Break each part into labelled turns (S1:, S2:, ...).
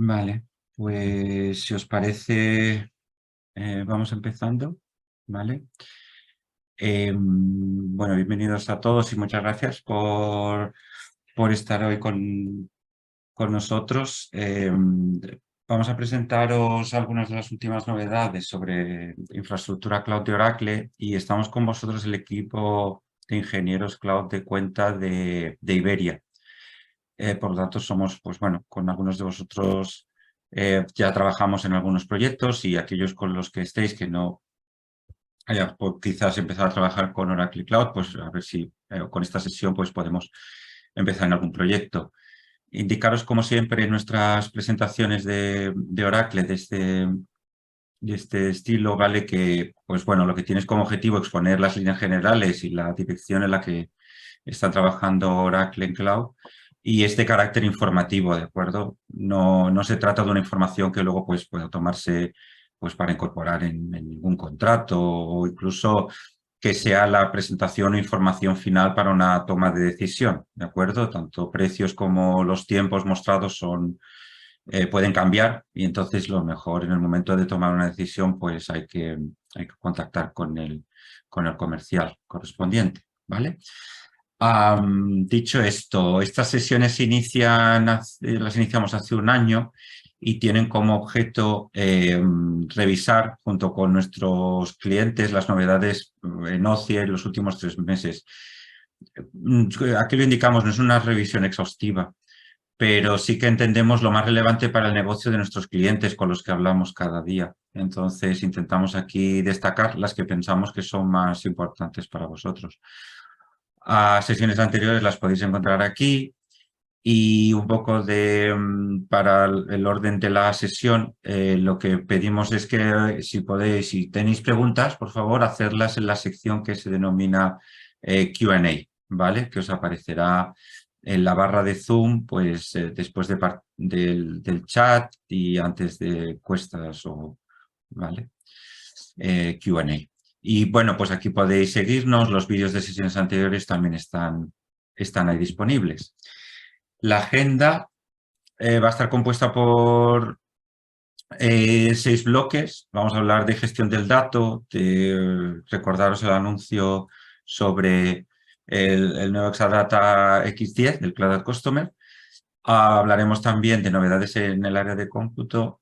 S1: Vale, pues si os parece, vamos empezando, ¿vale? Bueno, bienvenidos a todos y muchas gracias por estar hoy con nosotros. Vamos a presentaros algunas de las últimas novedades sobre infraestructura cloud de Oracle y estamos con vosotros el equipo de ingenieros cloud de cuenta de Iberia. Por lo tanto, somos, pues bueno, con algunos de vosotros ya trabajamos en algunos proyectos y aquellos con los que estéis que no haya quizás empezado a trabajar con Oracle Cloud, pues a ver si con esta sesión pues podemos empezar en algún proyecto. Indicaros, como siempre, en nuestras presentaciones de Oracle de este estilo, ¿vale? Que, pues bueno, lo que tienes como objetivo es exponer las líneas generales y la dirección en la que está trabajando Oracle en Cloud y este carácter informativo, ¿de acuerdo? No se trata de una información que luego pues, pueda tomarse pues, para incorporar en ningún contrato o incluso que sea la presentación o información final para una toma de decisión, ¿de acuerdo? Tanto precios como los tiempos mostrados pueden cambiar y entonces lo mejor en el momento de tomar una decisión pues hay que contactar con el comercial correspondiente, ¿vale? Dicho esto, estas sesiones las iniciamos hace un año y tienen como objeto revisar junto con nuestros clientes las novedades en OCIE en los últimos 3 meses. Aquí lo indicamos, no es una revisión exhaustiva, pero sí que entendemos lo más relevante para el negocio de nuestros clientes con los que hablamos cada día. Entonces, intentamos aquí destacar las que pensamos que son más importantes para vosotros. A sesiones anteriores las podéis encontrar aquí y un poco para el orden de la sesión, lo que pedimos es que si podéis, si tenéis preguntas, por favor, hacerlas en la sección que se denomina Q&A, ¿vale? Que os aparecerá en la barra de Zoom, pues después del chat y antes de cuestas ¿vale? Q&A. Y bueno, pues aquí podéis seguirnos, los vídeos de sesiones anteriores también están ahí disponibles. La agenda va a estar compuesta por 6 bloques. Vamos a hablar de gestión del dato, de recordaros el anuncio sobre el nuevo Exadata X10 del Cloud Customer. Hablaremos también de novedades en el área de cómputo,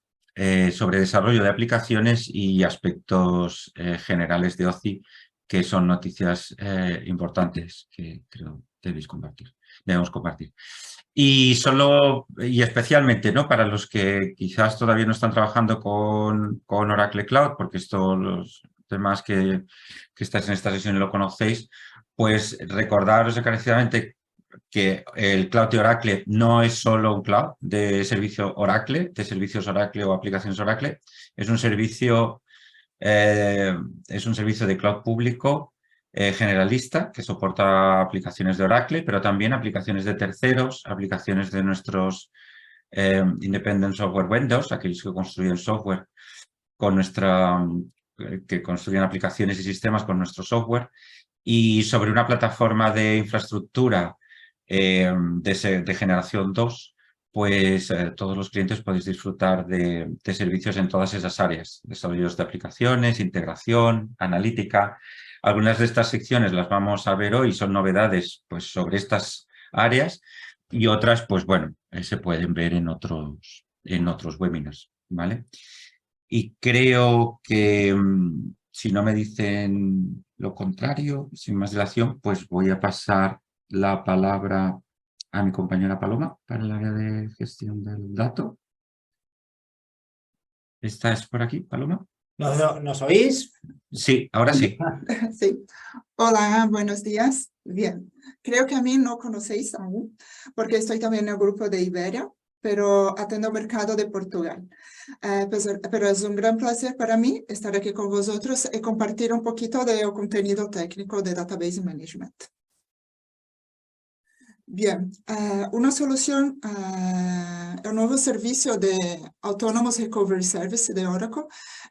S1: sobre desarrollo de aplicaciones y aspectos generales de OCI, que son noticias importantes que creo debemos compartir. Y especialmente, ¿no? Para los que quizás todavía no están trabajando con Oracle Cloud, porque los temas que estáis en esta sesión lo conocéis, pues recordaros encarecidamente que el cloud de Oracle no es solo un cloud de servicio Oracle, de servicios Oracle o aplicaciones Oracle, es un servicio de cloud público generalista que soporta aplicaciones de Oracle, pero también aplicaciones de terceros, aplicaciones de nuestros Independent Software Vendors, aquellos que construyen software que construyen aplicaciones y sistemas con nuestro software, y sobre una plataforma de infraestructura de generación 2, pues todos los clientes podéis disfrutar de servicios en todas esas áreas, desarrollos de aplicaciones, integración, analítica. Algunas de estas secciones las vamos a ver hoy, son novedades pues, sobre estas áreas y otras, pues bueno, se pueden ver en otros webinars, ¿vale? Y creo que si no me dicen lo contrario, sin más dilación, pues voy a pasar la palabra a mi compañera Paloma para el área de gestión del dato. ¿Estás por aquí, Paloma?
S2: ¿Nos oís?
S1: Sí, ahora sí.
S3: Sí. Hola, buenos días. Bien, creo que a mí no conocéis aún, porque estoy también en el grupo de Iberia, pero atiendo el mercado de Portugal. Pero es un gran placer para mí estar aquí con vosotros y compartir un poquito del contenido técnico de Database Management. Bien, una solución, el nuevo servicio de Autonomous Recovery Service de Oracle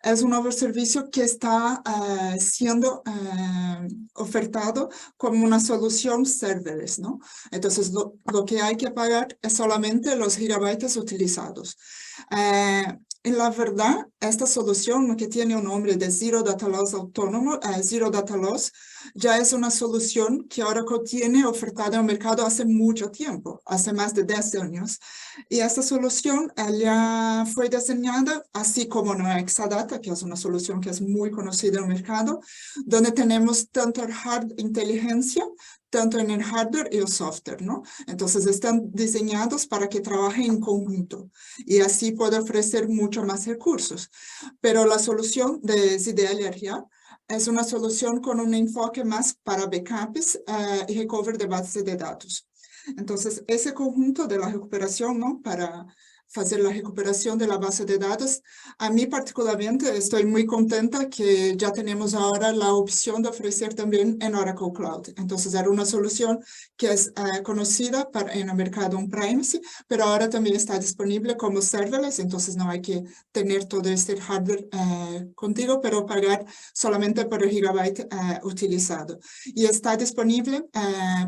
S3: es un nuevo servicio que está siendo ofertado como una solución serverless, ¿no? Entonces, lo que hay que pagar es solamente los gigabytes utilizados. En la verdad, esta solución que tiene un nombre de Zero Data Loss Autónomo, Zero Data Loss, ya es una solución que Oracle tiene ofertada en el mercado hace mucho tiempo, hace más de 10 años. Y esta solución ya fue diseñada así como no Exadata, que es una solución que es muy conocida en el mercado, donde tenemos tanto el inteligencia, tanto en el hardware y el software, ¿no? Entonces están diseñados para que trabajen en conjunto y así puede ofrecer mucho más recursos. Pero la solución de ZDLRA es una solución con un enfoque más para backups y recovery de bases de datos. Entonces, ese conjunto de la recuperación, ¿no? Para hacer la recuperación de la base de datos, a mí particularmente estoy muy contenta que ya tenemos ahora la opción de ofrecer también en Oracle Cloud. Entonces, era una solución que es conocida en el mercado on-premise, pero ahora también está disponible como serverless, entonces no hay que tener todo este hardware contigo, pero pagar solamente por el gigabyte utilizado. Y está disponible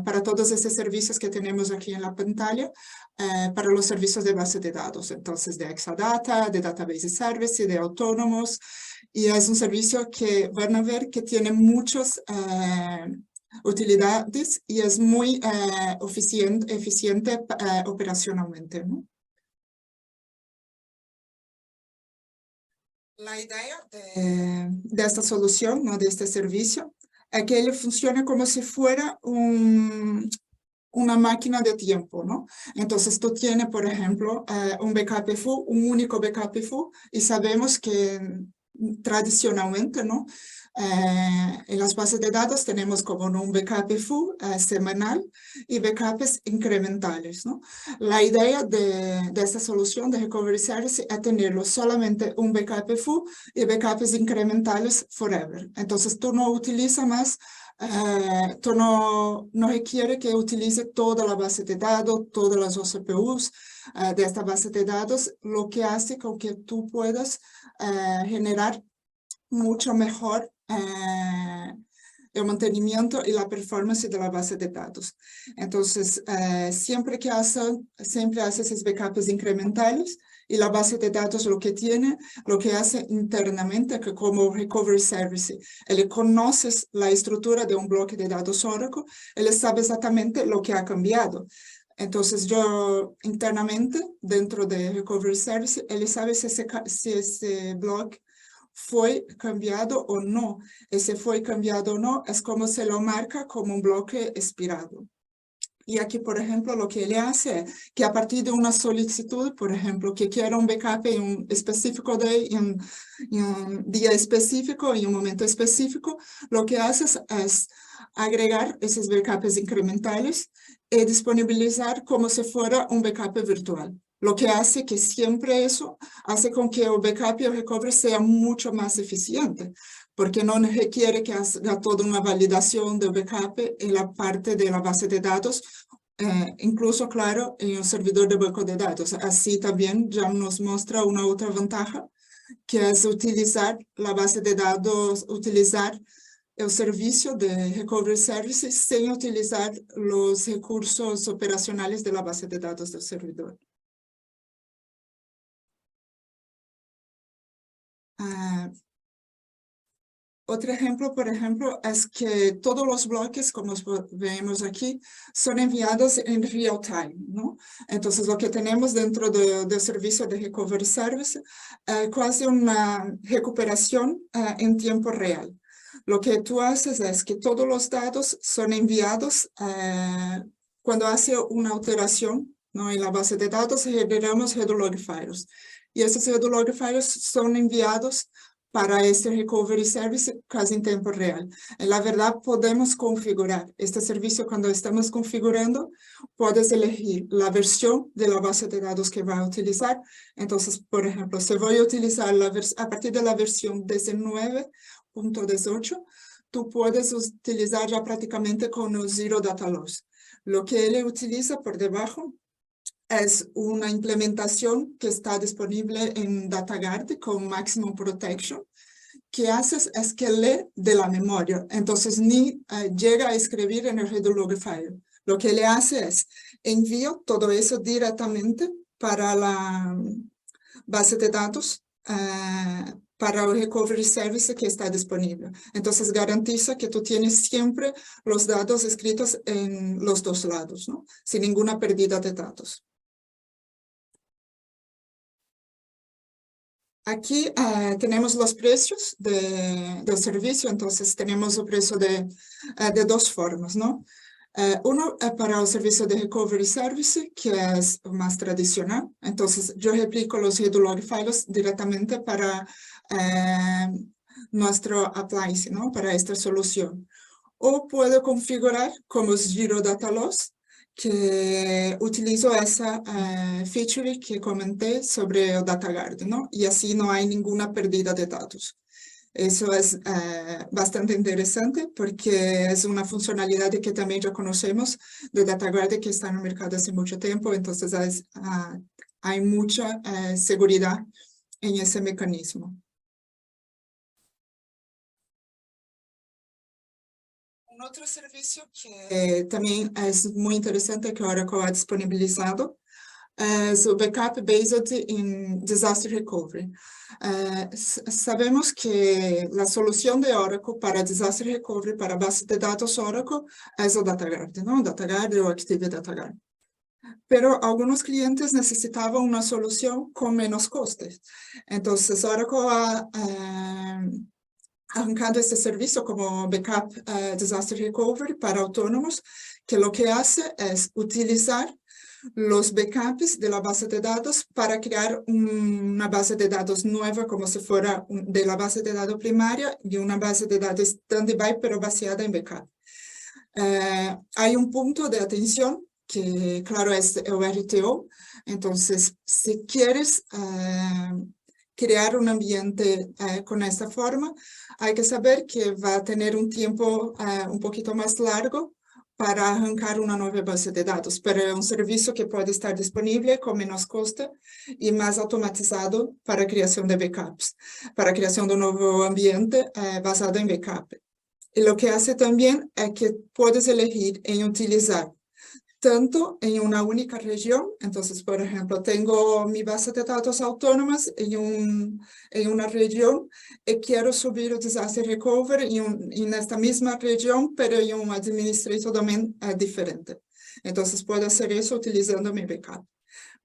S3: para todos estos servicios que tenemos aquí en la pantalla, para los servicios de base de datos, entonces de Exadata, de Database Service, de Autónomos, y es un servicio que van a ver que tiene muchas utilidades y es muy eficiente operacionalmente, ¿no? La idea de esta solución, ¿no? De este servicio, es que él funcione como si fuera una máquina de tiempo, ¿no? Entonces tú tienes, por ejemplo, un backup full, un único backup full, y sabemos que tradicionalmente, ¿no? En las bases de datos tenemos como un backup full semanal y backups incrementales, ¿no? La idea de esta solución de Recovery Service es tenerlo solamente un backup full y backups incrementales forever. Entonces tú no utilizas más tú no requiere que utilice toda la base de datos, todas las OCPUs de esta base de datos, lo que hace con que tú puedas generar mucho mejor el mantenimiento y la performance de la base de datos. Entonces, siempre hace esos backups incrementales y la base de datos lo que hace internamente, que como Recovery Service, él conoce la estructura de un bloque de datos Oracle, él sabe exactamente lo que ha cambiado. Entonces, yo internamente, dentro de Recovery Service, él sabe si ese bloque fue cambiado o no. Ese fue cambiado o no es como se lo marca como un bloque expirado. Y aquí, por ejemplo, lo que él hace es que a partir de una solicitud, por ejemplo, que quiera un backup en un específico en un día específico, en un momento específico, lo que hace es agregar esos backups incrementales y disponibilizar como si fuera un backup virtual. Lo que hace que siempre eso hace con que el backup y el recovery sea mucho más eficiente, porque no requiere que haga toda una validación del backup en la parte de la base de datos, incluso, claro, en un servidor de banco de datos. Así también ya nos muestra una otra ventaja, que es utilizar la base de datos, utilizar el servicio de Recovery Service sin utilizar los recursos operacionales de la base de datos del servidor. Otro ejemplo, por ejemplo, es que todos los bloques, como vemos aquí, son enviados en real time, ¿no? Entonces, lo que tenemos dentro del servicio de Recovery Service es casi una recuperación en tiempo real. Lo que tú haces es que todos los datos son enviados cuando hace una alteración, ¿no? En la base de datos generamos header log files. Y esos header log files son enviados para este Recovery Service casi en tiempo real. En la verdad, podemos configurar este servicio cuando estamos configurando, puedes elegir la versión de la base de datos que va a utilizar. Entonces, por ejemplo, si voy a utilizar a partir de la versión 19.18, tú puedes utilizar ya prácticamente con el Zero Data Loss. Lo que él utiliza por debajo es una implementación que está disponible en DataGuard con Maximum Protection. Que haces es que lee de la memoria, entonces ni llega a escribir en el redo log file. Lo que le hace es envío todo eso directamente para la base de datos, para el recovery service que está disponible. Entonces garantiza que tú tienes siempre los datos escritos en los dos lados, ¿no? Sin ninguna pérdida de datos. Aquí tenemos los precios del servicio, entonces tenemos el precio de dos formas, ¿no? Uno para el servicio de Recovery Service, que es más tradicional. Entonces yo replico los redo log files directamente para nuestro appliance, ¿no? Para esta solución. O puedo configurar como Zero Data Loss, que utilizo esa feature que comenté sobre el DataGuard, ¿no? Y así no hay ninguna pérdida de datos. Eso es bastante interesante porque es una funcionalidad que también ya conocemos de DataGuard que está en el mercado hace mucho tiempo, entonces hay mucha seguridad en ese mecanismo. Un otro servicio que también es muy interesante que Oracle ha disponibilizado es el Backup Based in Disaster Recovery. Sabemos que la solución de Oracle para Disaster Recovery, para base de datos Oracle, es el DataGuard, ¿no? DataGuard o Active DataGuard. Pero algunos clientes necesitaban una solución con menos costes. Entonces Oracle ha arrancado este servicio como Backup Disaster Recovery para autónomos, que lo que hace es utilizar los backups de la base de datos para crear una base de datos nueva como si fuera de la base de datos primaria y una base de datos standby pero basada en backup. Hay un punto de atención que claro es el RTO, entonces si quieres crear un ambiente con esta forma, hay que saber que va a tener un tiempo un poquito más largo para arrancar una nueva base de datos, pero es un servicio que puede estar disponible con menos coste y más automatizado para creación de backups, para creación de un nuevo ambiente basado en backup. Y lo que hace también es que puedes elegir en utilizar tanto en una única región, entonces, por ejemplo, tengo mi base de datos autónomas en una región y quiero subir el Disaster Recovery en esta misma región, pero en un administrator domain diferente. Entonces, puedo hacer eso utilizando mi backup.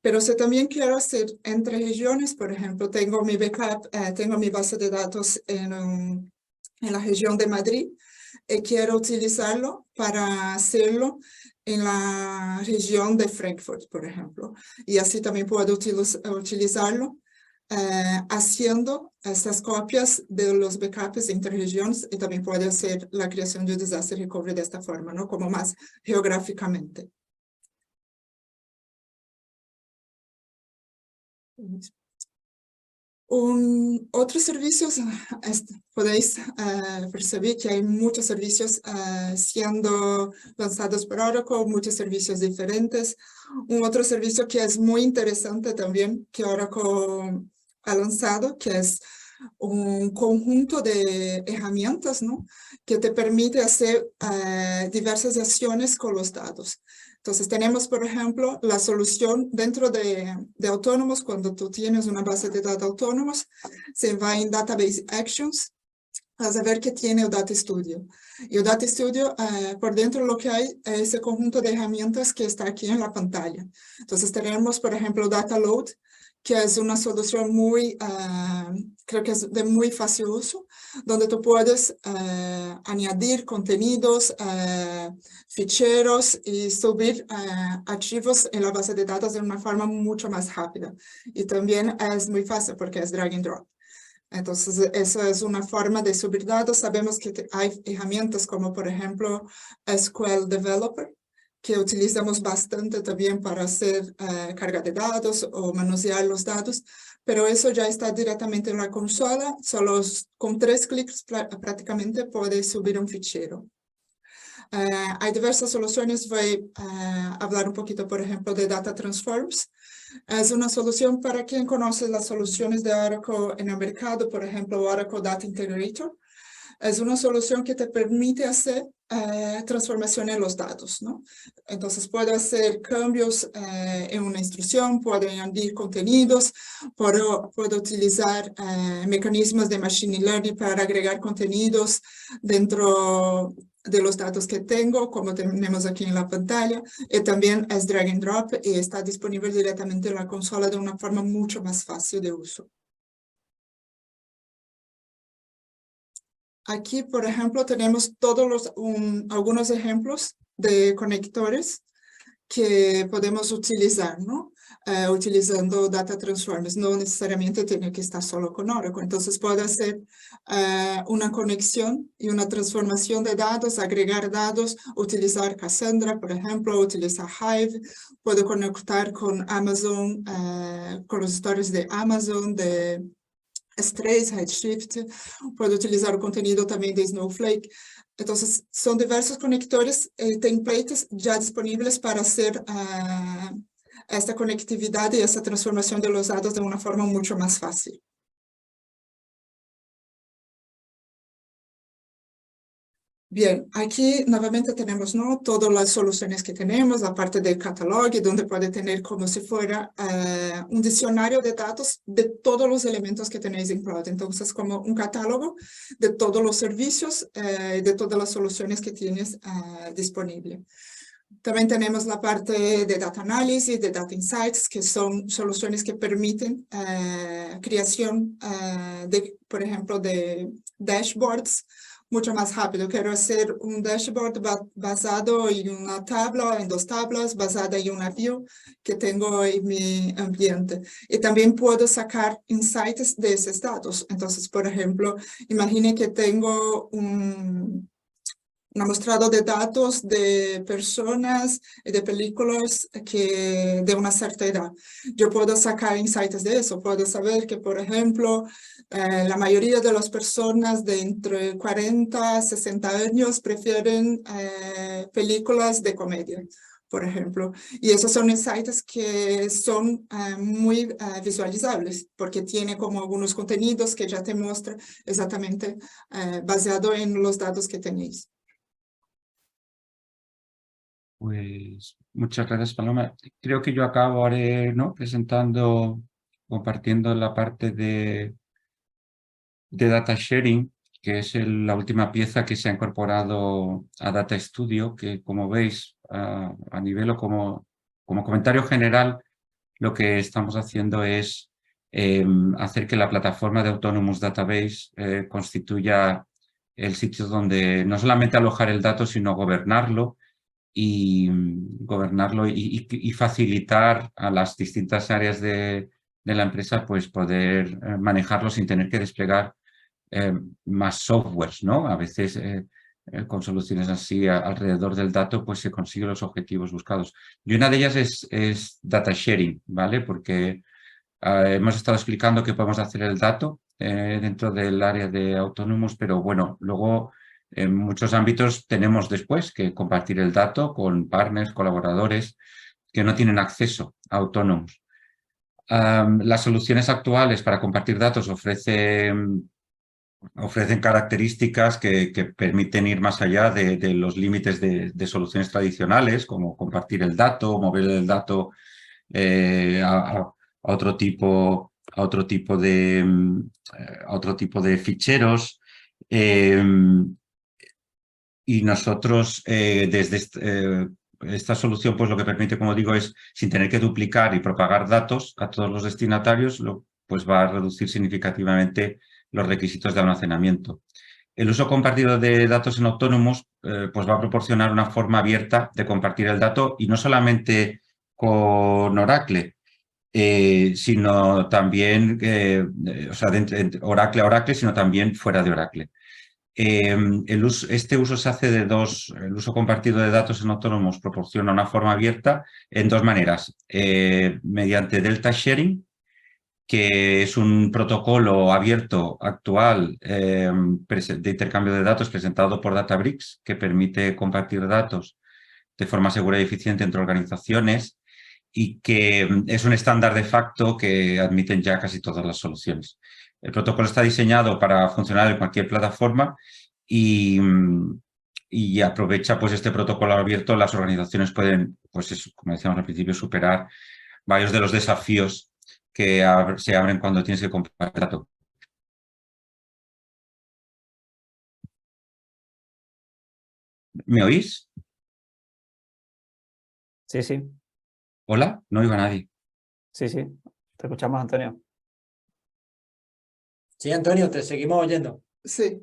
S3: Pero si también quiero hacer entre regiones, por ejemplo, tengo mi backup, tengo mi base de datos en la región de Madrid y quiero utilizarlo para hacerlo en la región de Frankfurt, por ejemplo. Y así también puedo utilizarlo haciendo estas copias de los backups entre regiones y también puedo hacer la creación de Disaster Recovery de esta forma, ¿no? Como más geográficamente. Otros servicios, podéis percibir que hay muchos servicios siendo lanzados por Oracle, muchos servicios diferentes. Un otro servicio que es muy interesante también que Oracle ha lanzado, que es un conjunto de herramientas, ¿no? Que te permite hacer diversas acciones con los datos. Entonces tenemos, por ejemplo, la solución dentro de autónomos, cuando tú tienes una base de datos autónomos, se va en Database Actions, vas a ver que tiene el Data Studio. Y el Data Studio, por dentro lo que hay es ese conjunto de herramientas que está aquí en la pantalla. Entonces tenemos, por ejemplo, Data Load, que es una solución muy, creo que es de muy fácil uso, donde tú puedes añadir contenidos, ficheros y subir archivos en la base de datos de una forma mucho más rápida. Y también es muy fácil porque es drag and drop. Entonces, eso es una forma de subir datos. Sabemos que hay herramientas como, por ejemplo, SQL Developer, que utilizamos bastante también para hacer carga de datos o manusear los datos, pero eso ya está directamente en la consola, solo con 3 clics prácticamente puedes subir un fichero. Hay diversas soluciones, voy a hablar un poquito, por ejemplo, de Data Transforms. Es una solución para quien conoce las soluciones de Oracle en el mercado, por ejemplo, Oracle Data Integrator. Es una solución que te permite hacer transformación en los datos, ¿no? Entonces, puedo hacer cambios en una instrucción, puedo añadir contenidos, puedo utilizar mecanismos de Machine Learning para agregar contenidos dentro de los datos que tengo, como tenemos aquí en la pantalla, y también es drag and drop y está disponible directamente en la consola de una forma mucho más fácil de uso. Aquí, por ejemplo, tenemos algunos ejemplos de conectores que podemos utilizar, ¿no? Utilizando Data Transformers. No necesariamente tiene que estar solo con Oracle. Entonces, puedo hacer una conexión y una transformación de datos, agregar datos, utilizar Cassandra, por ejemplo, utilizar Hive. Puedo conectar con Amazon, con los stores de Amazon, de S3, Redshift, puedo utilizar el contenido también de Snowflake. Entonces, son diversos conectores y templates ya disponibles para hacer esta conectividad y esta transformación de los datos de una forma mucho más fácil. Bien, aquí nuevamente tenemos, ¿no?, todas las soluciones que tenemos, la parte del catálogo, donde puede tener como si fuera un diccionario de datos de todos los elementos que tenéis en cloud. Entonces, como un catálogo de todos los servicios, de todas las soluciones que tienes disponible. También tenemos la parte de Data Analysis, de Data Insights, que son soluciones que permiten creación, por ejemplo, de dashboards, mucho más rápido. Quiero hacer un dashboard basado en una tabla, en 2 tablas, basada en una view que tengo en mi ambiente. Y también puedo sacar insights de esos datos. Entonces, por ejemplo, imagine que tengo un mostrado de datos de personas y de películas de una cierta edad. Yo puedo sacar insights de eso. Puedo saber que, por ejemplo, la mayoría de las personas de entre 40 a 60 años prefieren películas de comedia, por ejemplo. Y esos son insights que son muy visualizables, porque tiene como algunos contenidos que ya te muestran exactamente basado en los datos que tenéis.
S1: Pues muchas gracias, Paloma. Creo que yo acabaré, ¿no?, compartiendo la parte de Data Sharing, que es la última pieza que se ha incorporado a Data Studio, que como veis, a nivel o como comentario general, lo que estamos haciendo es hacer que la plataforma de Autonomous Database constituya el sitio donde no solamente alojar el dato, sino gobernarlo y facilitar a las distintas áreas de la empresa pues poder manejarlo sin tener que desplegar más softwares, ¿no? A veces con soluciones así alrededor del dato pues se consiguen los objetivos buscados. Y una de ellas es data sharing, ¿vale? Porque hemos estado explicando que podemos hacer el dato dentro del área de Autonomous, pero bueno, luego en muchos ámbitos tenemos después que compartir el dato con partners, colaboradores que no tienen acceso a Autonomous. Las soluciones actuales para compartir datos ofrecen características que permiten ir más allá de los límites de soluciones tradicionales, como compartir el dato, mover el dato a otro tipo de ficheros. Y nosotros desde esta solución, pues lo que permite, como digo, es sin tener que duplicar y propagar datos a todos los destinatarios, pues va a reducir significativamente los requisitos de almacenamiento. El uso compartido de datos en Autonomous pues va a proporcionar una forma abierta de compartir el dato, y no solamente con Oracle, sino también, o sea, de Oracle a Oracle, sino también fuera de Oracle. Este uso se hace el uso compartido de datos en Autonomous proporciona una forma abierta en 2 maneras, mediante Delta Sharing que es un protocolo abierto actual de intercambio de datos presentado por Databricks, que permite compartir datos de forma segura y eficiente entre organizaciones y que es un estándar de facto que admiten ya casi todas las soluciones. El protocolo está diseñado para funcionar en cualquier plataforma y aprovecha pues este protocolo abierto, las organizaciones pueden, pues eso, como decíamos al principio, superar varios de los desafíos que se abren cuando tienes que compartir datos. ¿Me oís?
S4: Sí, sí,
S1: ¿Hola? No oigo a nadie.
S4: sí, sí. Te escuchamos, Antonio.
S2: Sí, Antonio, te seguimos oyendo.
S3: Sí.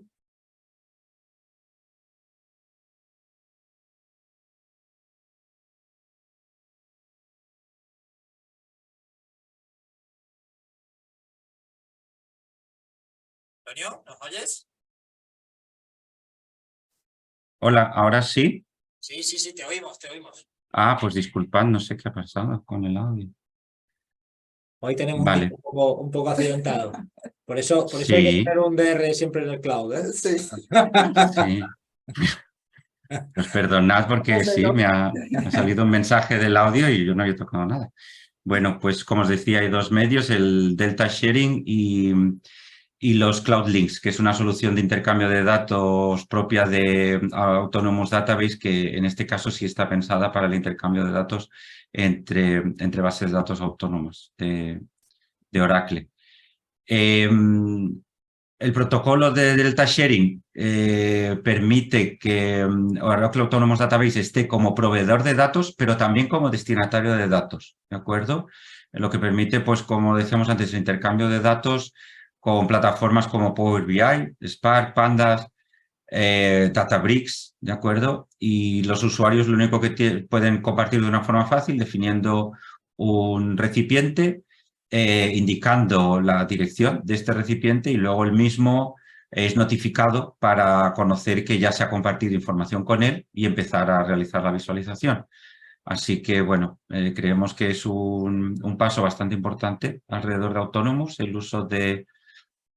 S2: Antonio, ¿nos oyes?
S1: Hola, ¿ahora sí?
S2: Sí, sí, sí, te oímos, te oímos.
S1: Ah, pues disculpad, no sé qué ha pasado con el audio.
S2: Hoy tenemos un día
S1: Vale,
S2: un poco accidentado. Por eso hay que
S1: sí,
S2: tener un DR siempre en el cloud, ¿eh?
S3: Sí.
S1: sí. Pues perdonad porque
S3: Hombre,
S1: sí,
S3: no.
S1: me ha salido un mensaje del audio y yo no había tocado nada. Bueno, pues como os decía, hay dos medios, el Delta Sharing y los Cloud Links, que es una solución de intercambio de datos propia de Autonomous Database, que en este caso sí está pensada para el intercambio de datos entre bases de datos autónomas de Oracle. El protocolo de Delta Sharing permite que Oracle Autonomous Database esté como proveedor de datos, pero también como destinatario de datos, ¿de acuerdo? Lo que permite, pues, como decíamos antes, el intercambio de datos con plataformas como Power BI, Spark, Pandas, Databricks, ¿de acuerdo? Y los usuarios lo único que pueden compartir de una forma fácil, definiendo un recipiente, indicando la dirección de este recipiente y luego el mismo es notificado para conocer que ya se ha compartido información con él y empezar a realizar la visualización. Así que, bueno, creemos que es un paso bastante importante alrededor de Autonomous, el uso de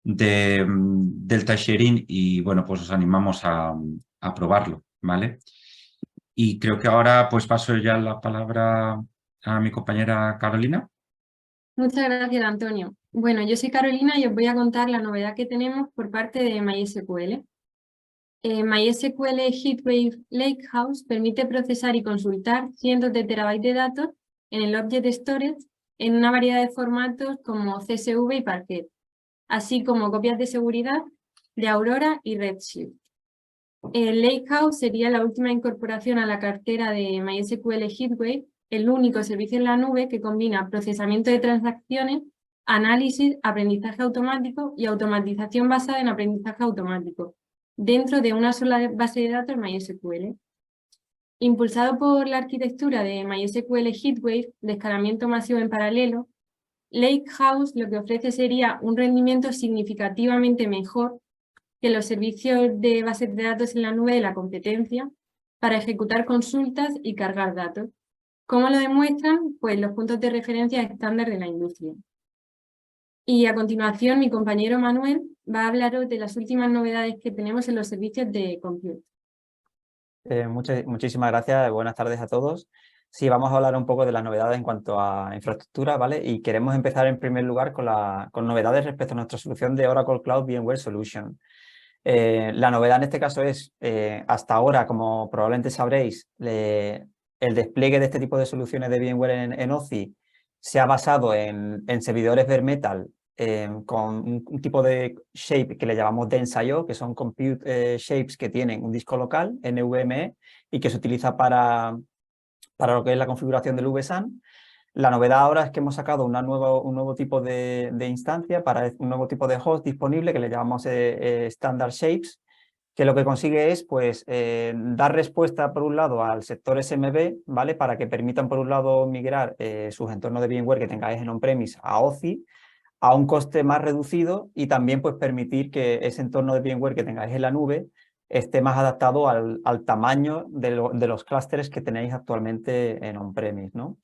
S1: Delta Sharing y, bueno, pues os animamos a probarlo, ¿vale? Y creo que ahora pues paso ya la palabra a mi compañera Carolina.
S5: Muchas gracias, Antonio. Bueno, yo soy Carolina y os voy a contar la novedad que tenemos por parte de MySQL. MySQL HeatWave Lakehouse permite procesar y consultar cientos de terabytes de datos en el Object Storage en una variedad de formatos como CSV y Parquet, así como copias de seguridad de Aurora y Redshift. El Lakehouse sería la última incorporación a la cartera de MySQL HeatWave, el único servicio en la nube que combina procesamiento de transacciones, análisis, aprendizaje automático y automatización basada en aprendizaje automático, dentro de una sola base de datos MySQL. Impulsado por la arquitectura de MySQL HeatWave, de escalamiento masivo en paralelo, Lakehouse lo que ofrece sería un rendimiento significativamente mejor que los servicios de bases de datos en la nube de la competencia para ejecutar consultas y cargar datos. ¿Cómo lo demuestran? Pues los puntos de referencia estándar de la industria. Y a continuación, mi compañero Manuel va a hablaros de las últimas novedades que tenemos en los servicios de compute.
S4: Muchísimas gracias, buenas tardes a todos. Sí, vamos a hablar un poco de las novedades en cuanto a infraestructura, ¿vale? Y queremos empezar en primer lugar con novedades respecto a nuestra solución de Oracle Cloud VMware Solution. La novedad en este caso es, hasta ahora, como probablemente sabréis, el despliegue de este tipo de soluciones de VMware en OCI se ha basado en servidores bare metal con un tipo de shape que le llamamos dense.io, que son compute shapes que tienen un disco local, NVMe, y que se utiliza para lo que es la configuración del vSAN. La novedad ahora es que hemos sacado un nuevo tipo de instancia para un nuevo tipo de host disponible que le llamamos Standard Shapes, que lo que consigue es pues, dar respuesta por un lado al sector SMB, ¿vale? Para que permitan por un lado migrar sus entornos de VMware que tengáis en on-premise a OCI a un coste más reducido y también pues, permitir que ese entorno de VMware que tengáis en la nube esté más adaptado al tamaño de los clústeres que tenéis actualmente en on-premise, ¿no?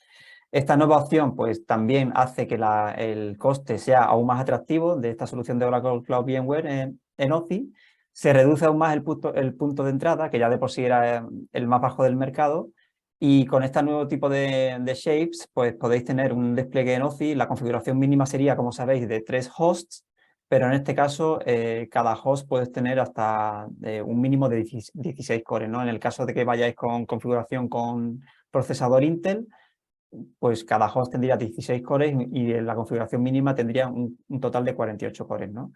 S4: Esta nueva opción pues también hace que el coste sea aún más atractivo de esta solución de Oracle Cloud VMware en OCI. Se reduce aún más el punto de entrada, que ya de por sí era el más bajo del mercado, y con este nuevo tipo de shapes pues podéis tener un despliegue en OCI. La configuración mínima sería, como sabéis, de 3 hosts, pero en este caso cada host puedes tener hasta un mínimo de 16 cores, ¿no? En el caso de que vayáis con configuración con procesador Intel, pues cada host tendría 16 cores y la configuración mínima tendría un total de 48 cores, ¿no?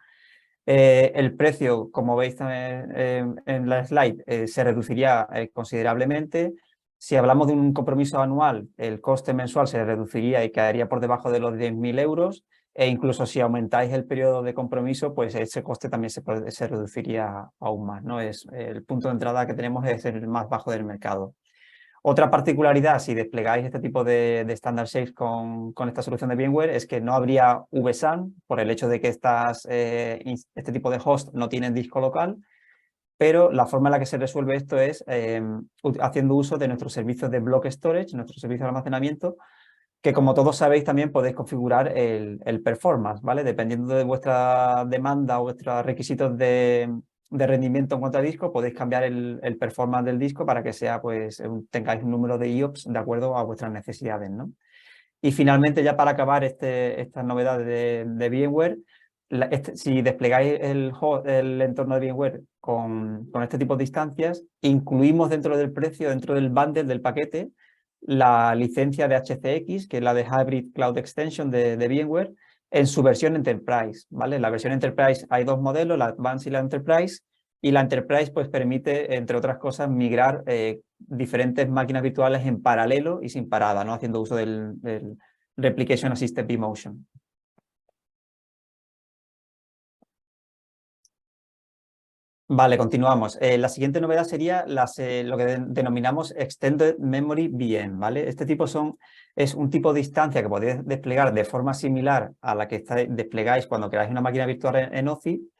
S4: El precio, como veis en la slide, se reduciría considerablemente. Si hablamos de un compromiso anual, el coste mensual se reduciría y quedaría por debajo de los 10.000 euros, e incluso si aumentáis el periodo de compromiso, pues ese coste también se reduciría aún más, ¿no? El punto de entrada que tenemos es el más bajo del mercado. Otra particularidad, si desplegáis este tipo de standard shapes con esta solución de VMware, es que no habría vSAN por el hecho de que este tipo de host no tienen disco local, pero la forma en la que se resuelve esto es haciendo uso de nuestros servicios de block storage, nuestros servicios de almacenamiento, que como todos sabéis también podéis configurar el performance, ¿vale? Dependiendo de vuestra demanda o vuestros requisitos de rendimiento en cuanto a disco, podéis cambiar el performance del disco para que sea, pues, tengáis un número de IOPS de acuerdo a vuestras necesidades, ¿no? Y finalmente, ya para acabar estas novedades de VMware, si desplegáis el entorno de VMware con este tipo de instancias, incluimos dentro del precio, dentro del bundle del paquete, la licencia de HCX, que es la de Hybrid Cloud Extension de VMware, en su versión Enterprise, ¿vale? La versión Enterprise hay 2 modelos, la Advanced y la Enterprise, y la Enterprise pues permite, entre otras cosas, migrar diferentes máquinas virtuales en paralelo y sin parada, ¿no? Haciendo uso del Replication Assisted vMotion. Vale, continuamos. La siguiente novedad sería lo que denominamos Extended Memory VM, ¿vale? Es un tipo de instancia que podéis desplegar de forma similar a la que desplegáis cuando creáis una máquina virtual en OCI,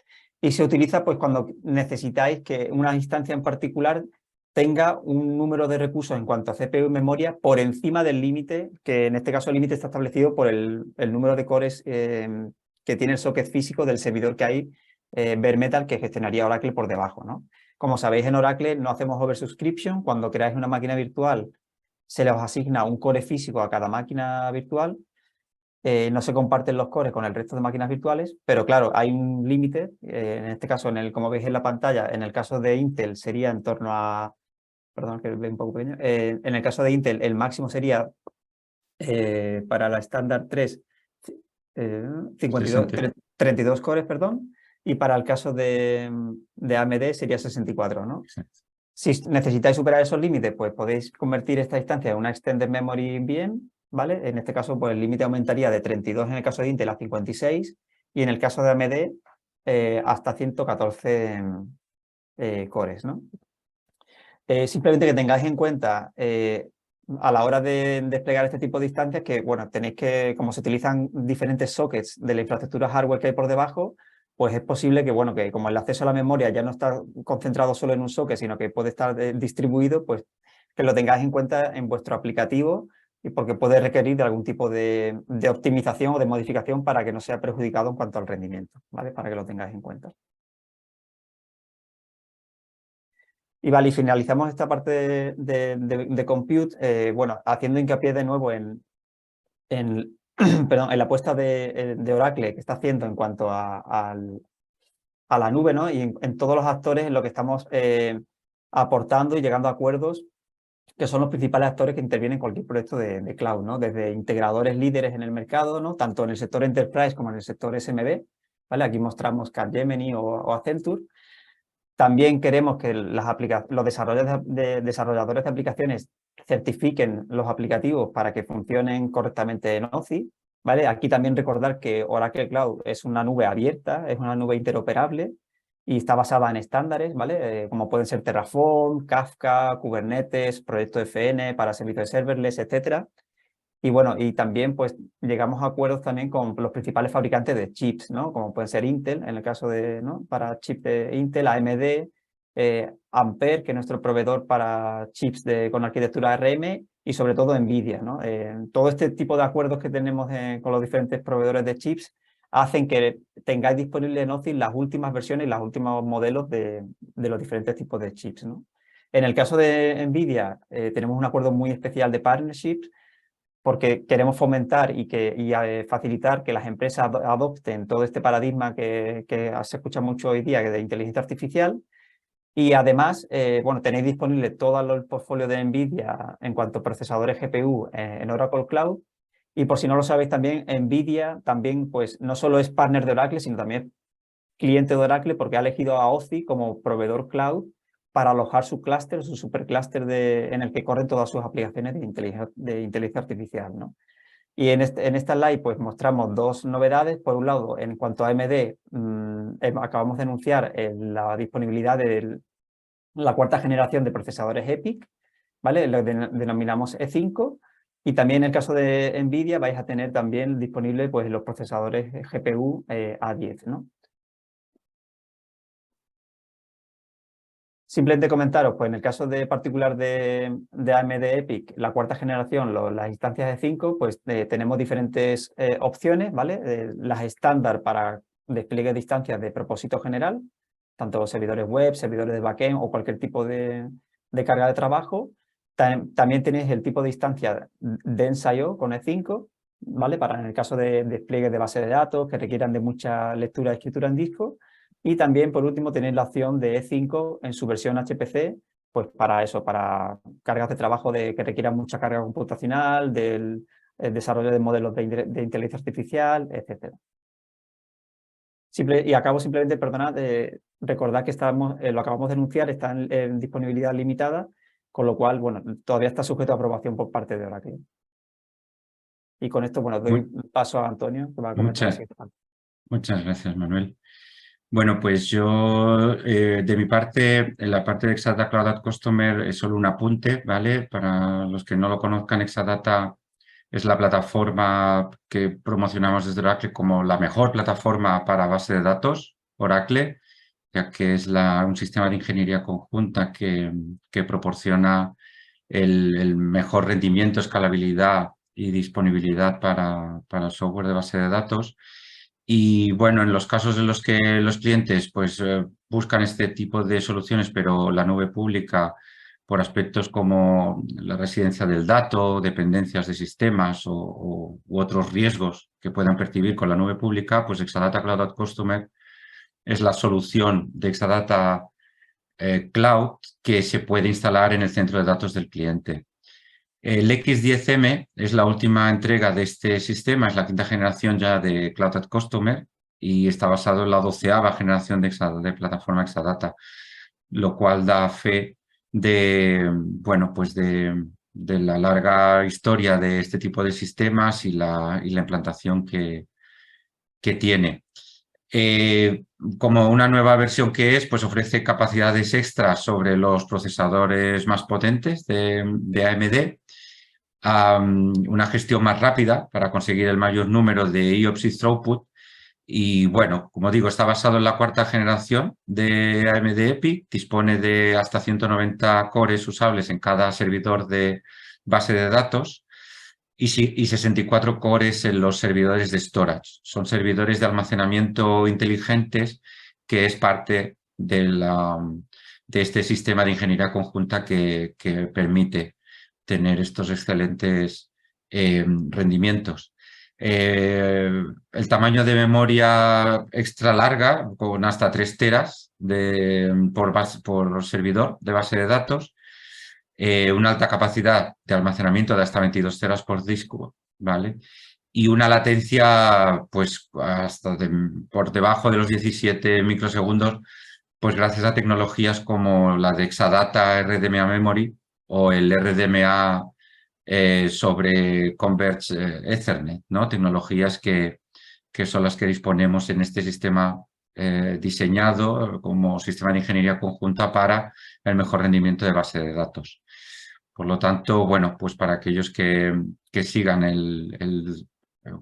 S4: y se utiliza pues cuando necesitáis que una instancia en particular tenga un número de recursos en cuanto a CPU y memoria por encima del límite, que en este caso el límite está establecido por el número de cores que tiene el socket físico del servidor que hay bare metal, que gestionaría Oracle por debajo, ¿no? Como sabéis, en Oracle no hacemos oversubscription. Cuando creáis una máquina virtual se les asigna un core físico a cada máquina virtual. No se comparten los cores con el resto de máquinas virtuales, pero claro, hay un límite. En este caso, como veis en la pantalla, en el caso de Intel sería en torno a... Perdón, que ve un poco pequeño. En el caso de Intel, el máximo sería para la estándar 3, 32 cores, perdón. Y para el caso de AMD sería 64, ¿no? Sí. Si necesitáis superar esos límites, pues podéis convertir esta instancia en una Extended Memory VM, ¿vale? En este caso, pues el límite aumentaría de 32 en el caso de Intel a 56, y en el caso de AMD hasta 114 cores, ¿no? Simplemente que tengáis en cuenta a la hora de desplegar este tipo de instancias que, bueno, tenéis que, como se utilizan diferentes sockets de la infraestructura hardware que hay por debajo, pues es posible que, bueno, que como el acceso a la memoria ya no está concentrado solo en un socket, sino que puede estar distribuido, pues que lo tengáis en cuenta en vuestro aplicativo, y porque puede requerir de algún tipo de optimización o de modificación para que no sea perjudicado en cuanto al rendimiento, ¿vale? Para que lo tengáis en cuenta. Y vale, y finalizamos esta parte de compute, bueno, haciendo hincapié de nuevo en perdón, en la apuesta de Oracle que está haciendo en cuanto a la nube, ¿no? Y en todos los actores en lo que estamos aportando y llegando a acuerdos, que son los principales actores que intervienen en cualquier proyecto de cloud, ¿no? Desde integradores líderes en el mercado, ¿no? Tanto en el sector Enterprise como en el sector SMB, ¿vale? Aquí mostramos Capgemini o Accenture. También queremos que los desarrolladores de aplicaciones certifiquen los aplicativos para que funcionen correctamente en OCI, ¿vale? Aquí también recordar que Oracle Cloud es una nube abierta, es una nube interoperable y está basada en estándares, ¿vale? Como pueden ser Terraform, Kafka, Kubernetes, Proyecto FN para servicios de serverless, etcétera. Y bueno, y también pues llegamos a acuerdos también con los principales fabricantes de chips, ¿no? Como pueden ser Intel, en el caso de, ¿no? Para chips de Intel, AMD, Ampere, que es nuestro proveedor para chips con arquitectura ARM, y sobre todo NVIDIA, ¿no? Todo este tipo de acuerdos que tenemos con los diferentes proveedores de chips hacen que tengáis disponible en OCI las últimas versiones y los últimos modelos de los diferentes tipos de chips, ¿no? En el caso de NVIDIA, tenemos un acuerdo muy especial de partnerships porque queremos fomentar y facilitar que las empresas adopten todo este paradigma que se escucha mucho hoy día de inteligencia artificial. Y además, bueno, tenéis disponible todo el portfolio de NVIDIA en cuanto a procesadores GPU en Oracle Cloud. Y por si no lo sabéis también, NVIDIA también pues no solo es partner de Oracle, sino también cliente de Oracle porque ha elegido a OCI como proveedor cloud para alojar su clúster, su superclúster en el que corren todas sus aplicaciones de inteligencia artificial, ¿no? Y en esta slide pues mostramos dos novedades. Por un lado, en cuanto a AMD, acabamos de anunciar la disponibilidad de la cuarta generación de procesadores EPYC, ¿vale? Lo denominamos E5. Y también en el caso de NVIDIA vais a tener también disponible pues, los procesadores GPU A10, ¿no? Simplemente comentaros, pues en el caso particular de AMD EPYC, la cuarta generación, las instancias de 5, pues tenemos diferentes opciones, ¿vale? Las estándar para despliegue de instancias de propósito general, tanto servidores web, servidores de backend o cualquier tipo de carga de trabajo. También tenéis el tipo de instancia Dense.io con E5, ¿vale? Para en el caso de despliegue de bases de datos que requieran de mucha lectura y escritura en disco. Y también, por último, tenéis la opción de E5 en su versión HPC, pues para eso, para cargas de trabajo que requieran mucha carga computacional, del desarrollo de modelos de inteligencia artificial, etc. Y acabo simplemente, perdonad, recordad que lo acabamos de anunciar, está en disponibilidad limitada, con lo cual, bueno, todavía está sujeto a aprobación por parte de Oracle. Y con esto, bueno, doy paso a Antonio, que va a comentar la siguiente parte.
S1: Muchas gracias, Manuel. Bueno, pues yo, de mi parte, en la parte de Exadata Cloud Customer es solo un apunte, ¿vale? Para los que no lo conozcan, Exadata es la plataforma que promocionamos desde Oracle como la mejor plataforma para base de datos, Oracle, ya que es un sistema de ingeniería conjunta que proporciona el mejor rendimiento, escalabilidad y disponibilidad para el software de base de datos. Y bueno, en los casos en los que los clientes pues, buscan este tipo de soluciones, pero la nube pública por aspectos como la residencia del dato, dependencias de sistemas u otros riesgos que puedan percibir con la nube pública, pues Exadata Cloud Customer es la solución de Exadata Cloud que se puede instalar en el centro de datos del cliente. El X10M es la última entrega de este sistema, es la quinta generación ya de Cloud at Customer y está basado en la 12ª generación de plataforma Exadata, lo cual da fe de, bueno, pues de la larga historia de este tipo de sistemas y la implantación que tiene. Como una nueva versión que es, pues ofrece capacidades extras sobre los procesadores más potentes de AMD, una gestión más rápida para conseguir el mayor número de IOPS y throughput. Y bueno, como digo, está basado en la cuarta generación de AMD EPYC, dispone de hasta 190 cores usables en cada servidor de base de datos y 64 cores en los servidores de storage. Son servidores de almacenamiento inteligentes que es parte de este sistema de ingeniería conjunta que permite tener estos excelentes rendimienos. El tamaño de memoria extra larga, con hasta 3 teras por servidor de base de datos, una alta capacidad de almacenamiento de hasta 22 teras por disco, ¿vale? Y una latencia pues hasta por debajo de los 17 microsegundos, pues gracias a tecnologías como la de Exadata RDMA Memory o el RDMA sobre Converge Ethernet, ¿no? Tecnologías que son las que disponemos en este sistema diseñado como sistema de ingeniería conjunta para el mejor rendimiento de base de datos. Por lo tanto, bueno, pues para aquellos que sigan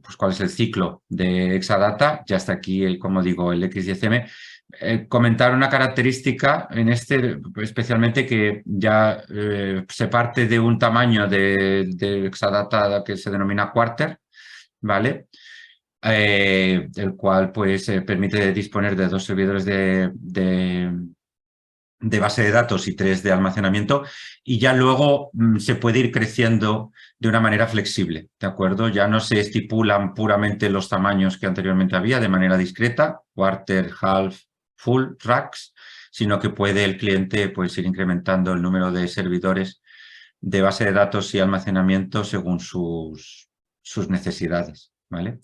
S1: pues cuál es el ciclo de Exadata, ya está aquí, como digo, el X10M. comentar una característica en especialmente que ya se parte de un tamaño de Exadata que se denomina quarter, ¿vale? El cual pues permite disponer de 2 servidores de base de datos y 3 de almacenamiento, y ya luego se puede ir creciendo de una manera flexible, ¿de acuerdo? Ya no se estipulan puramente los tamaños que anteriormente había de manera discreta, quarter, half, full racks, sino que puede el cliente pues ir incrementando el número de servidores de base de datos y almacenamiento según sus necesidades, ¿vale?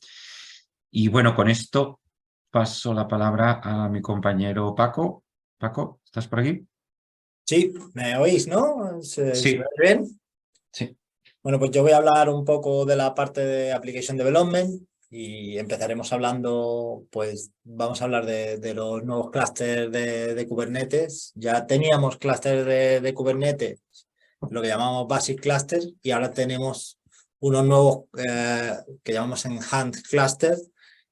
S1: Y bueno, con esto paso la palabra a mi compañero Paco. Paco, ¿estás por aquí?
S2: Sí, ¿me oís, no? ¿Se me
S1: Sí.
S2: oye bien?
S1: Sí.
S2: Bueno, pues yo voy a hablar un poco de la parte de Application Development y empezaremos hablando, pues vamos a hablar de los nuevos clústeres de Kubernetes. Ya teníamos clústeres de Kubernetes, lo que llamamos Basic Clusters, y ahora tenemos unos nuevos que llamamos Enhanced Clusters,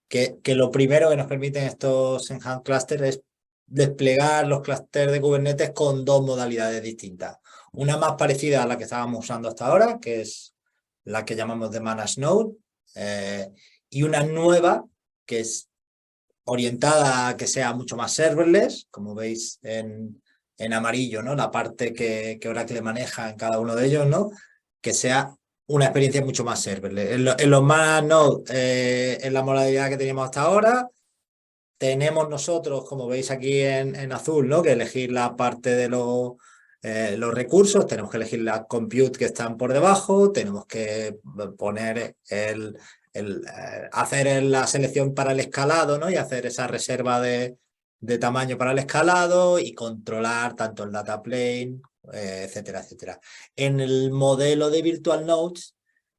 S2: que lo primero que nos permiten estos Enhanced Clusters es desplegar los clústeres de Kubernetes con 2 modalidades distintas. Una más parecida a la que estábamos usando hasta ahora, que es la que llamamos de Managed Node, y una nueva que es orientada a que sea mucho más serverless, como veis en amarillo, ¿no? La parte que Oracle maneja en cada uno de ellos, ¿no? Que sea una experiencia mucho más serverless. En los Managed Node, en la modalidad que teníamos hasta ahora, tenemos nosotros, como veis aquí en azul, ¿no? Que elegir la parte de los recursos, tenemos que elegir la compute que están por debajo, tenemos que poner hacer la selección para el escalado, ¿no? Y hacer esa reserva de tamaño para el escalado y controlar tanto el data plane, etcétera, etcétera. En el modelo de Virtual Nodes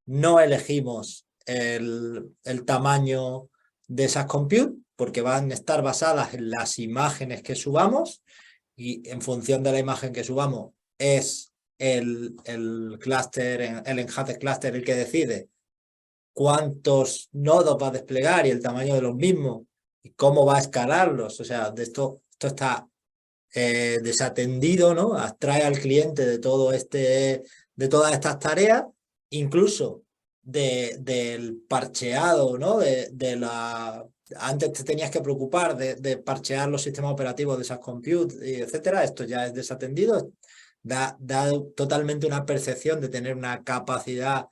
S2: no elegimos el tamaño de esas compute, porque van a estar basadas en las imágenes que subamos, y en función de la imagen que subamos es el clúster, el Enhanced Cluster el que decide cuántos nodos va a desplegar y el tamaño de los mismos y cómo va a escalarlos. O sea, esto está desatendido, ¿no? Abstrae al cliente de todas estas tareas, incluso del parcheado, ¿no? Antes te tenías que preocupar de parchear los sistemas operativos de esas compute, etcétera. Esto ya es desatendido. Da totalmente una percepción de tener una capacidad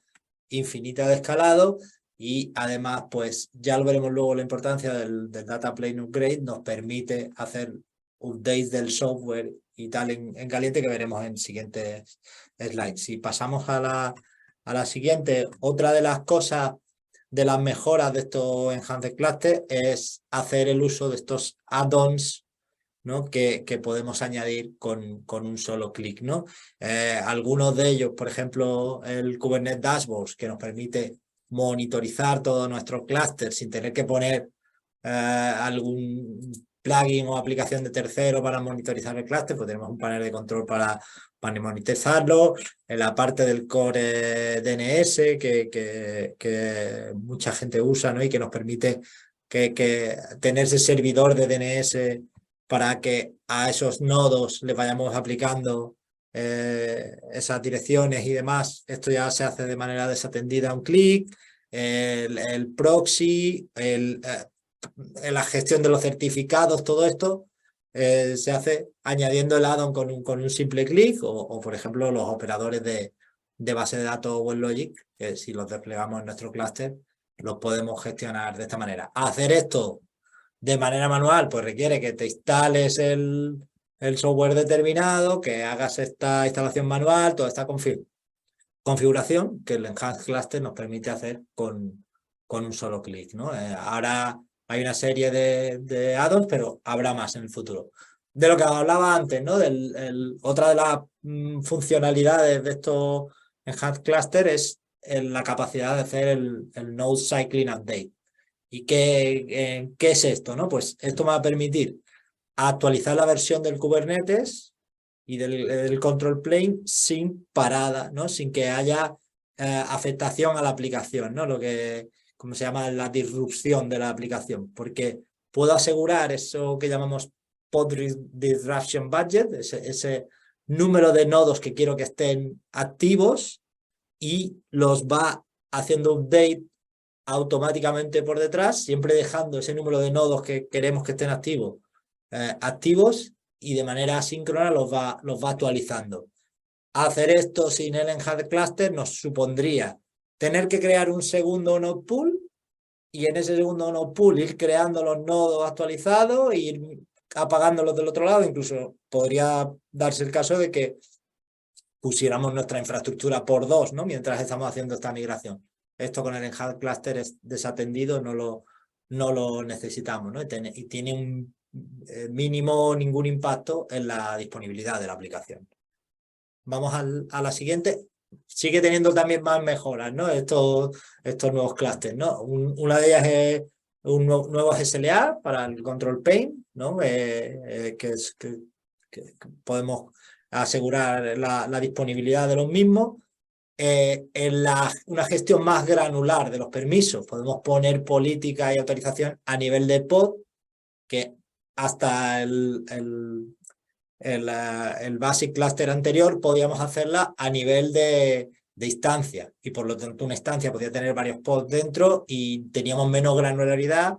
S2: infinita de escalado, y además, pues ya lo veremos luego, la importancia del Data Plane Upgrade nos permite hacer updates del software y tal en caliente, que veremos en siguientes slides. Si pasamos a la siguiente, otra de las cosas, de las mejoras de estos Enhanced Clusters, es hacer el uso de estos add-ons, ¿no? que podemos añadir con un solo clic, ¿no? Algunos de ellos, por ejemplo, el Kubernetes Dashboards, que nos permite monitorizar todo nuestro clúster sin tener que poner algún plugin o aplicación de tercero para monitorizar el clúster, pues tenemos un panel de control para monitorizarlo. En la parte del core DNS que mucha gente usa, ¿no? Y que nos permite que tener ese servidor de DNS para que a esos nodos le vayamos aplicando esas direcciones y demás. Esto ya se hace de manera desatendida a un clic. El proxy, la gestión de los certificados, todo esto se hace añadiendo el add-on con un simple clic, o por ejemplo los operadores de base de datos WebLogic, que si los desplegamos en nuestro clúster los podemos gestionar de esta manera. Hacer esto de manera manual pues requiere que te instales el software determinado, que hagas esta instalación manual, toda esta configuración que el Enhanced Cluster nos permite hacer con un solo clic, ¿no? Ahora hay una serie de add-ons, pero habrá más en el futuro. De lo que hablaba antes, ¿no? Otra de las funcionalidades de estos Enhanced Cluster es la capacidad de hacer el Node Cycling Update. ¿Y qué es esto, no? Pues esto me va a permitir actualizar la versión del Kubernetes y del control plane sin parada, ¿no? Sin que haya afectación a la aplicación, ¿no? Lo que, como se llama, la disrupción de la aplicación. Porque puedo asegurar eso que llamamos pod disruption budget, ese número de nodos que quiero que estén activos, y los va haciendo update automáticamente por detrás, siempre dejando ese número de nodos que queremos que estén activos, y de manera asíncrona los va actualizando. Hacer esto sin el Enhanced Cluster nos supondría tener que crear un segundo node pool, y en ese segundo node pool ir creando los nodos actualizados e ir apagándolos del otro lado. Incluso podría darse el caso de que pusiéramos nuestra infraestructura por 2, ¿no? Mientras estamos haciendo esta migración. Esto con el Enhanced Cluster es desatendido, no lo necesitamos, ¿no? Y tiene un mínimo ningún impacto en la disponibilidad de la aplicación. Vamos a la siguiente. Sigue teniendo también más mejoras, ¿no? Estos nuevos clústeres, ¿no? Una de ellas es un nuevo SLA para el control plane, ¿no? Que podemos asegurar la disponibilidad de los mismos. Una gestión más granular de los permisos, podemos poner política y autorización a nivel de pod, que hasta el basic cluster anterior podíamos hacerla a nivel de instancia, y por lo tanto una instancia podía tener varios pods dentro y teníamos menos granularidad,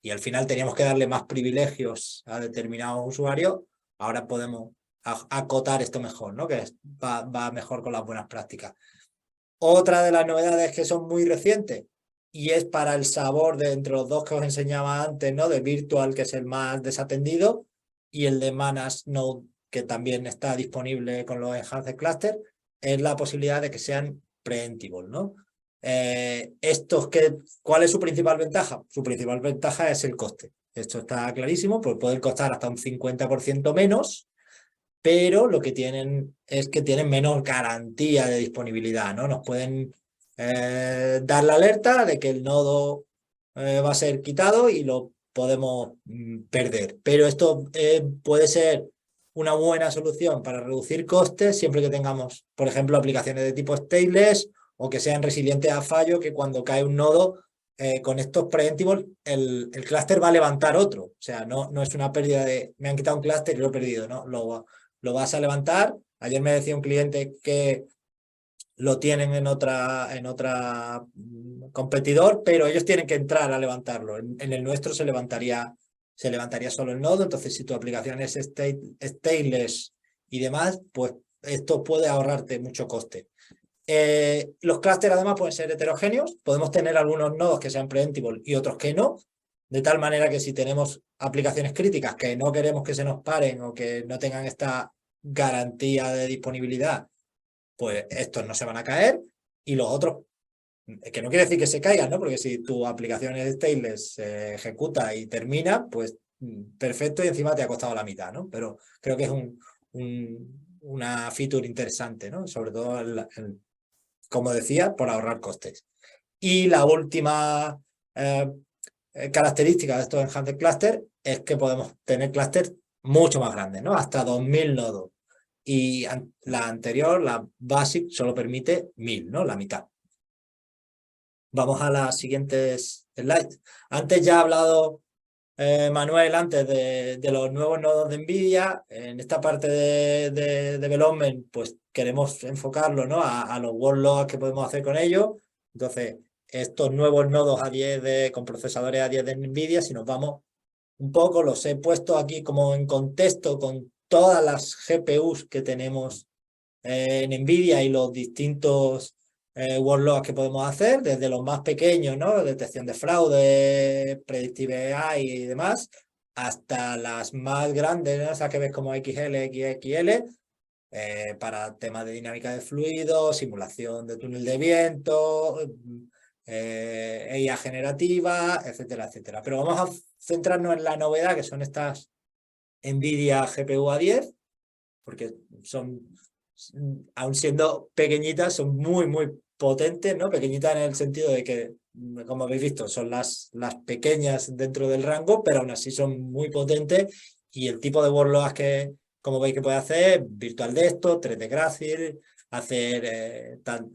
S2: y al final teníamos que darle más privilegios a determinados usuarios. Ahora podemos acotar esto mejor, ¿no? Que va mejor con las buenas prácticas. Otra de las novedades que son muy recientes, y es para el sabor de entre los dos que os enseñaba antes, ¿no? De Virtual, que es el más desatendido, y el de Managed Node, que también está disponible con los Enhanced Cluster, es la posibilidad de que sean preemptible, ¿no? ¿Cuál es su principal ventaja? Su principal ventaja es el coste. Esto está clarísimo, pues pueden costar hasta un 50% menos, pero lo que tienen es que tienen menos garantía de disponibilidad, ¿no? Nos pueden dar la alerta de que el nodo va a ser quitado y lo podemos perder. Pero esto puede ser una buena solución para reducir costes siempre que tengamos, por ejemplo, aplicaciones de tipo stateless o que sean resilientes a fallo, que cuando cae un nodo con estos preemptibles, el clúster va a levantar otro. O sea, no es una pérdida de me han quitado un clúster y lo he perdido, ¿no? Lo vas a levantar. Ayer me decía un cliente que lo tienen en otra competidor, pero ellos tienen que entrar a levantarlo. En el nuestro se levantaría solo el nodo. Entonces, si tu aplicación es stateless y demás, pues esto puede ahorrarte mucho coste. Los clústeres además pueden ser heterogéneos. Podemos tener algunos nodos que sean preemptible y otros que no, de tal manera que si tenemos aplicaciones críticas que no queremos que se nos paren o que no tengan esta garantía de disponibilidad, pues estos no se van a caer, y los otros, que no quiere decir que se caigan, ¿no? Porque si tu aplicación es stateless, se ejecuta y termina, pues perfecto, y encima te ha costado la mitad, ¿no? Pero creo que es una feature interesante, ¿no? Sobre todo, como decía, por ahorrar costes. Y la última característica de estos Enhanced Cluster es que podemos tener clústeres mucho más grandes, ¿no? Hasta 2000 nodos. Y la anterior, la Basic, solo permite 1000, ¿no? La mitad. Vamos a las siguientes slides. Antes ya ha hablado Manuel antes de los nuevos nodos de NVIDIA. En esta parte de development, pues queremos enfocarlo, ¿no? A los workloads que podemos hacer con ellos. Entonces, estos nuevos nodos A10 con procesadores A10 de NVIDIA, si nos vamos un poco, los he puesto aquí como en contexto con todas las GPUs que tenemos en NVIDIA y los distintos workloads que podemos hacer, desde los más pequeños, ¿no? Detección de fraude, Predictive AI y demás, hasta las más grandes, ¿no? Esas que ves como XL, XXL, para temas de dinámica de fluido, simulación de túnel de viento, IA generativa, etcétera, etcétera. Pero vamos a centrarnos en la novedad, que son estas NVIDIA GPU A10, porque son, aun siendo pequeñitas, son muy, muy potentes, ¿no? Pequeñitas en el sentido de que, como habéis visto, son las pequeñas dentro del rango, pero aún así son muy potentes, y el tipo de workloads que, como veis, que puede hacer, Virtual Desktop, 3D Graphics, hacer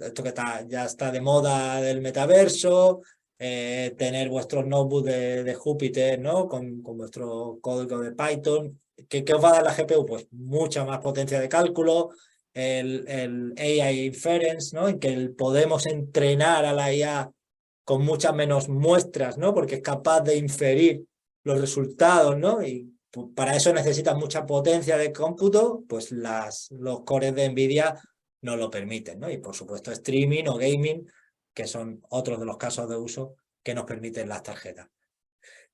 S2: esto que ya está de moda del metaverso, tener vuestros notebooks de Jupyter, ¿no? Con vuestro código de Python. ¿Qué os va a dar la GPU? Pues mucha más potencia de cálculo, el AI Inference, ¿no? En que podemos entrenar a la IA con muchas menos muestras, ¿no? Porque es capaz de inferir los resultados, ¿no? Y para eso necesitan mucha potencia de cómputo, pues los cores de NVIDIA no lo permiten, ¿no? Y por supuesto streaming o gaming, que son otros de los casos de uso que nos permiten las tarjetas.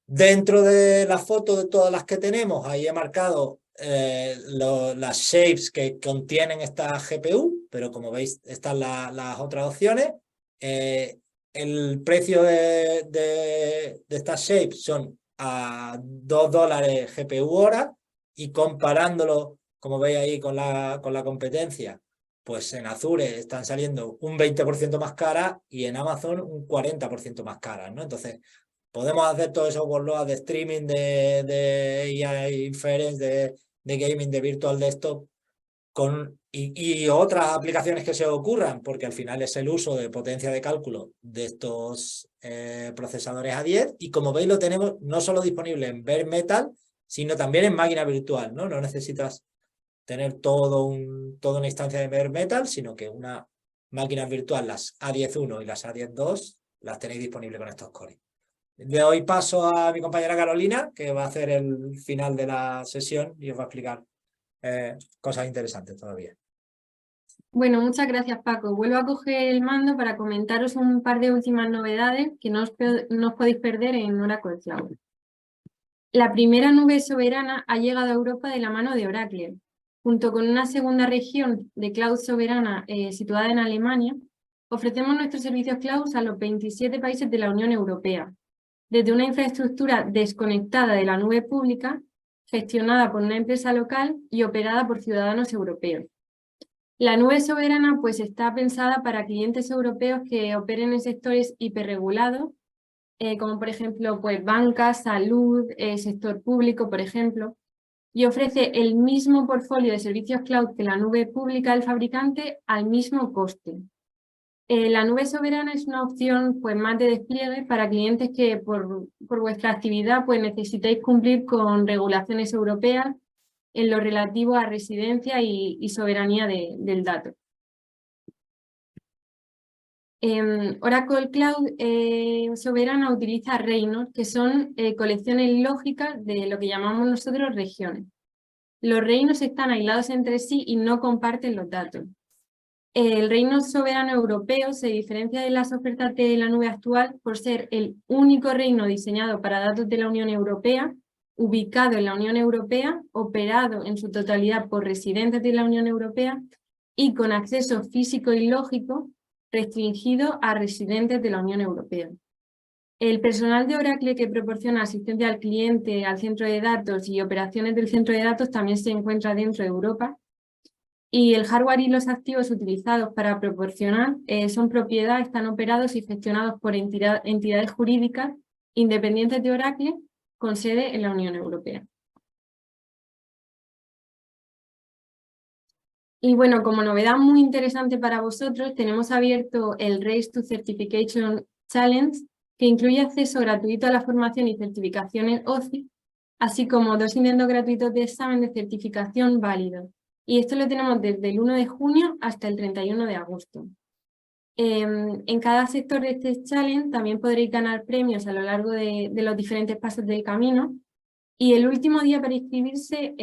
S2: Dentro de la foto de todas las que tenemos, ahí he marcado las shapes que contienen esta GPU, pero como veis están las otras opciones. El precio de estas shapes son a $2 GPU hora, y comparándolo, como veis ahí, con la competencia, pues en Azure están saliendo un 20% más caras y en Amazon un 40% más caras, ¿no? Entonces, podemos hacer todos esos workloads de streaming, de AI Inference, de gaming, de virtual desktop, y otras aplicaciones que se ocurran, porque al final es el uso de potencia de cálculo de estos procesadores A10, y como veis lo tenemos no solo disponible en bare metal, sino también en máquina virtual, ¿no? No necesitas tener toda una instancia de bare metal, sino que una máquina virtual, las A10.1 y las A10.2, las tenéis disponibles con estos cores. Le doy paso a mi compañera Carolina, que va a hacer el final de la sesión y os va a explicar cosas interesantes todavía.
S5: Bueno, muchas gracias, Paco. Vuelvo a coger el mando para comentaros un par de últimas novedades que no os podéis perder en Oracle Cloud. La primera nube soberana ha llegado a Europa de la mano de Oracle. Junto con una segunda región de cloud soberana situada en Alemania, ofrecemos nuestros servicios cloud a los 27 países de la Unión Europea, desde una infraestructura desconectada de la nube pública, gestionada por una empresa local y operada por ciudadanos europeos. La nube soberana pues está pensada para clientes europeos que operen en sectores hiperregulados, como por ejemplo pues banca, salud, sector público, por ejemplo, y ofrece el mismo portfolio de servicios cloud que la nube pública del fabricante al mismo coste. La nube soberana es una opción pues, más de despliegue para clientes que por vuestra actividad pues, necesitáis cumplir con regulaciones europeas en lo relativo a residencia y soberanía del dato. Oracle Cloud soberana utiliza reinos, que son colecciones lógicas de lo que llamamos nosotros regiones. Los reinos están aislados entre sí y no comparten los datos. El reino soberano europeo se diferencia de las ofertas de la nube actual por ser el único reino diseñado para datos de la Unión Europea, ubicado en la Unión Europea, operado en su totalidad por residentes de la Unión Europea y con acceso físico y lógico restringido a residentes de la Unión Europea. El personal de Oracle que proporciona asistencia al cliente, al centro de datos y operaciones del centro de datos también se encuentra dentro de Europa. Y el hardware y los activos utilizados para proporcionar son propiedad, están operados y gestionados por entidades jurídicas independientes de Oracle con sede en la Unión Europea. Y bueno, como novedad muy interesante para vosotros, tenemos abierto el Race to Certification Challenge, que incluye acceso gratuito a la formación y certificaciones OCI, así como 2 intentos gratuitos de examen de certificación válidos. Y esto lo tenemos desde el 1 de junio hasta el 31 de agosto. En cada sector de este challenge también podréis ganar premios a lo largo de los diferentes pasos del camino. Y el último día para inscribirse,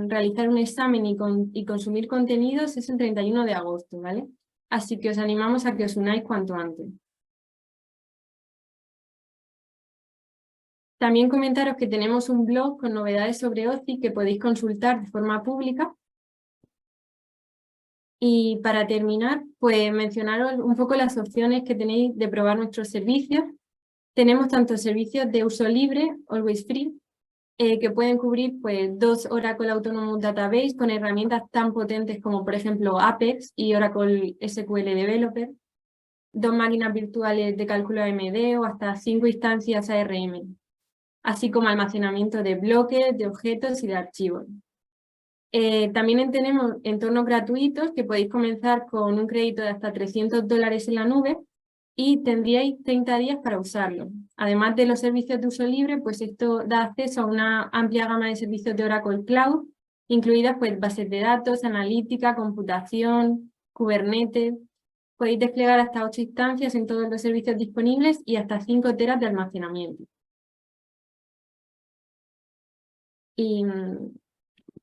S5: realizar un examen y consumir contenidos es el 31 de agosto, ¿vale? Así que os animamos a que os unáis cuanto antes. También comentaros que tenemos un blog con novedades sobre OCI que podéis consultar de forma pública. Y para terminar, pues mencionaros un poco las opciones que tenéis de probar nuestros servicios. Tenemos tanto servicios de uso libre, always free, que pueden cubrir pues 2 Oracle Autonomous Database con herramientas tan potentes como por ejemplo Apex y Oracle SQL Developer, 2 máquinas virtuales de cálculo AMD o hasta 5 instancias ARM, así como almacenamiento de bloques, de objetos y de archivos. También tenemos entornos gratuitos que podéis comenzar con un crédito de hasta $300 en la nube y tendríais 30 días para usarlo. Además de los servicios de uso libre, pues esto da acceso a una amplia gama de servicios de Oracle Cloud, incluidas pues bases de datos, analítica, computación, Kubernetes. Podéis desplegar hasta 8 instancias en todos los servicios disponibles y hasta 5 teras de almacenamiento. Y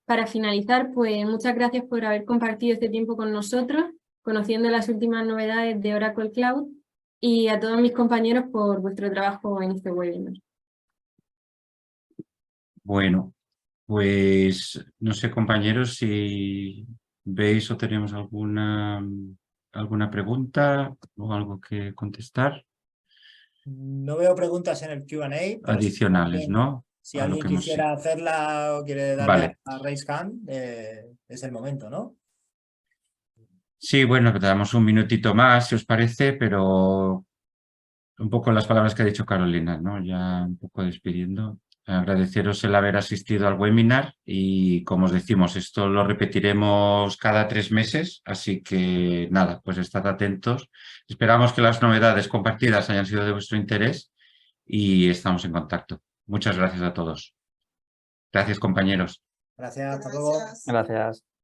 S5: para finalizar, pues muchas gracias por haber compartido este tiempo con nosotros, conociendo las últimas novedades de Oracle Cloud, y a todos mis compañeros por vuestro trabajo en este webinar.
S1: Bueno, pues no sé, compañeros, si veis o tenemos alguna pregunta o algo que contestar.
S2: No veo preguntas en el Q&A. pero
S1: Adicionales, ¿no?
S2: Si
S1: A lo
S2: alguien
S1: que hemos-
S2: quisiera hacerla o quiere darle
S1: Vale.
S2: a Raise Hand, es el momento, ¿no?
S1: Sí, bueno, le damos un minutito más, si os parece, pero un poco las palabras que ha dicho Carolina, ¿no? Ya un poco despidiendo. Agradeceros el haber asistido al webinar y, como os decimos, esto lo repetiremos cada 3 meses, así que nada, pues estad atentos. Esperamos que las novedades compartidas hayan sido de vuestro interés y estamos en contacto. Muchas gracias a todos. Gracias, compañeros.
S2: Gracias, hasta luego.
S3: Gracias.
S4: Gracias.